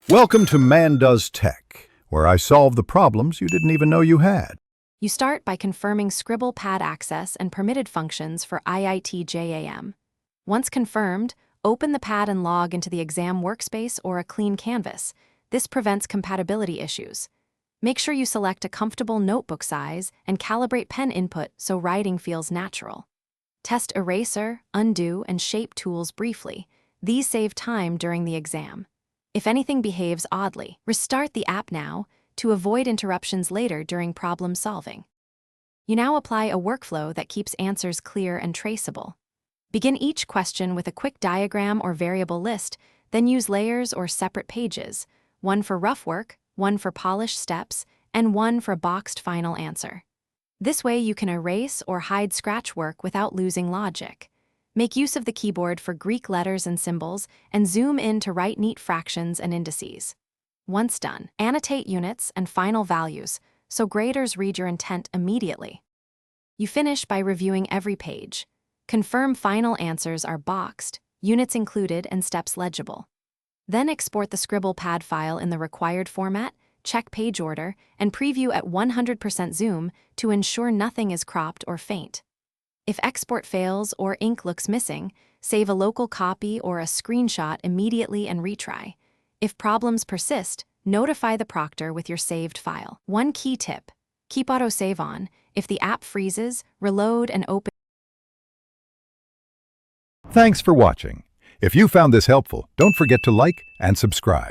Welcome to Man Does Tech, where I solve the problems you didn't even know you had. You start by confirming Scribble Pad access and permitted functions for IIT Jam. Once confirmed, open the pad and log into the exam workspace or a clean canvas. This prevents compatibility issues. Make sure you select a comfortable notebook size and calibrate pen input so writing feels natural. Test eraser, undo, and shape tools briefly. These save time during the exam. If anything behaves oddly, restart the app now to avoid interruptions later during problem solving. You now apply a workflow that keeps answers clear and traceable. Begin each question with a quick diagram or variable list, then use layers or separate pages, one for rough work, one for polished steps, and one for a boxed final answer. This way you can erase or hide scratch work without losing logic. Make use of the keyboard for Greek letters and symbols, and zoom in to write neat fractions and indices. Once done, annotate units and final values so graders read your intent immediately. You finish by reviewing every page. Confirm final answers are boxed, units included, and steps legible. Then export the Scribble Pad file in the required format, check page order, and preview at 100% zoom to ensure nothing is cropped or faint. If export fails or ink looks missing, save a local copy or a screenshot immediately and retry. If problems persist, notify the proctor with your saved file. One key tip: keep autosave on. If the app freezes, reload and open. Thanks for watching. If you found this helpful, don't forget to like and subscribe.